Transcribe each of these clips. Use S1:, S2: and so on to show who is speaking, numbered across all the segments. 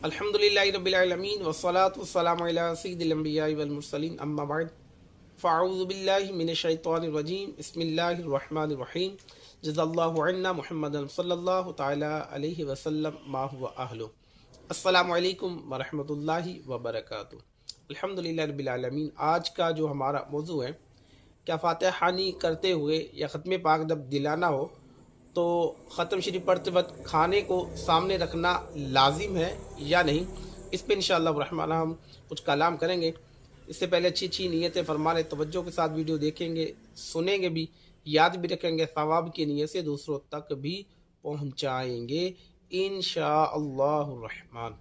S1: अल्हम्दुलिल्लाहि रब्बिल आलमीन वस्सलातु वस्सलामु अला सय्यिदिल अंबियाइ वल मुरसलीन अम्मा बाद फ़अऊज़ु बिल्लाहि मिनश शैतानिर रजीम बिस्मिल्लाहिर रहमानिर रहीम जज़ल्लाहु अन्ना मुहम्मदन सल्लल्लाहु तआला अलैहि वसल्लम मा हुवा अहलु। अस्सलामु अलैकुम व रहमतुल्लाहि व बरकातुहू। अल्हम्दुलिल्लाहि रब्बिल आलमीन। आज का जो हमारा मौजू है, क्या फातिहा ख़वानी करते हुए या ख़त्म पाक जब दिलाना हो तो ख़त्म शरीफ पढ़ते वक्त खाने को सामने रखना लाजिम है या नहीं, इस पर इंशाअल्लाह रहमान हम कुछ कलाम करेंगे। इससे पहले अच्छी अच्छी नीयतें फरमाने तवज्जो के साथ वीडियो देखेंगे, सुनेंगे भी, याद भी रखेंगे, सवाब की नीयत से दूसरों तक भी पहुँचाएँगे इंशाअल्लाह रहमान।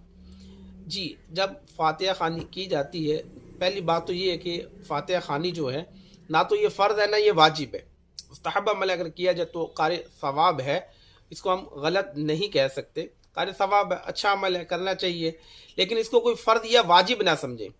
S1: जी, जब फातिहा ख़वानी की जाती है, पहली बात तो ये है कि फातिहा ख़वानी जो है ना तो ये फ़र्ज़ है ना ये वाजिब है। मुस्तहब अमल अगर किया जाए तो कारी सवाब है, इसको हम गलत नहीं कह सकते। कारी सवाब है, अच्छा अमल है, करना चाहिए, लेकिन इसको कोई फ़र्द या वाजिब ना समझे।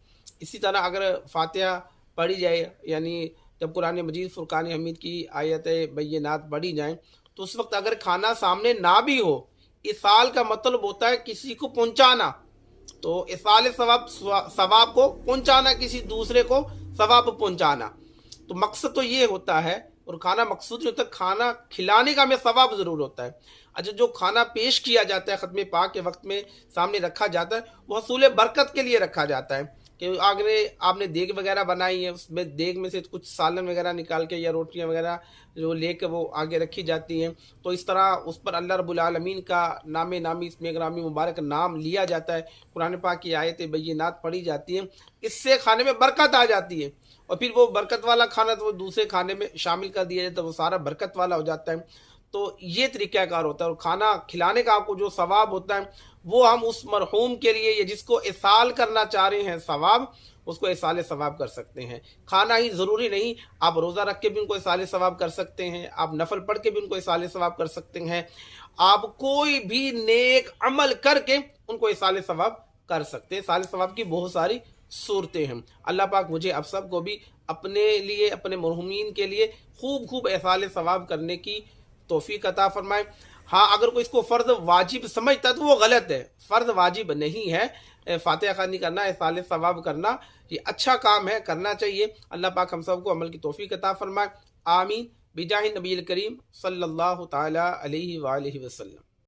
S1: इसी तरह अगर फातिहा पढ़ी जाए, यानी जब कुरान मजीद फुरकान हमीद की आयतें बय्यनात पढ़ी जाएँ तो उस वक्त अगर खाना सामने ना भी हो, इसाल का मतलब होता है किसी को पहुँचाना, तो इसाल सवाब को पहुँचाना, किसी दूसरे को सवाब पहुँचाना। तो मकसद तो ये होता है, और खाना मकसूद नहीं होता, खाना खिलाने का हमें सवाब ज़रूर होता है। अच्छा, जो खाना पेश किया जाता है ख़त्म पाक के वक्त में सामने रखा जाता है, वो हसूल बरकत के लिए रखा जाता है कि आगे आपने देग वगैरह बनाई है, उसमें देग में से कुछ सालन वगैरह निकाल के या रोटियां वगैरह जो लेके वो आगे रखी जाती हैं, तो इस तरह उस पर अल्लाह रब्बुल आलमीन का नामी इसमें ग्रामी मुबारक नाम लिया जाता है, कुरान पाक की आयतें बय्यनात पढ़ी जाती हैं, इससे खाने में बरकत आ जाती है। और फिर वो बरकत वाला खाना तो वो दूसरे खाने में शामिल कर दिया जाए तो वो सारा बरकत वाला हो जाता है। तो ये तरीक़ाकार होता है, और खाना खिलाने का आपको जो सवाब होता है वो हम उस मरहूम के लिए या जिसको इसाल करना चाह रहे हैं सवाब, उसको इसाल सवाब कर सकते हैं। खाना ही ज़रूरी नहीं, आप रोज़ा रख के भी उनको इसाल सवाब कर सकते हैं, आप नफल पढ़ के भी उनको इसाल सवाब कर सकते हैं, आप कोई भी नेक अमल करके उनको इसाल सवाब कर सकते हैं। इसाल सवाब की बहुत सारी सूरतें हैं। अल्लाह पाक मुझे आप सब को भी अपने लिए, अपने मरहूमीन के लिए खूब इसाल सवाब करने की तौफीक अता फरमाए। हाँ, अगर कोई इसको फ़र्ज़ वाजिब समझता है तो वो गलत है, फ़र्ज़ वाजिब नहीं है। फातिहा ख़वानी करना, इसाल सवाब करना, ये अच्छा काम है, करना चाहिए। अल्लाह पाक हम सब को अमल की तौफीक अता फरमाए। आमीन बिजाहि नबील करीम सल्लल्लाहु ताला अलैहि व आलिहि वसल्लम।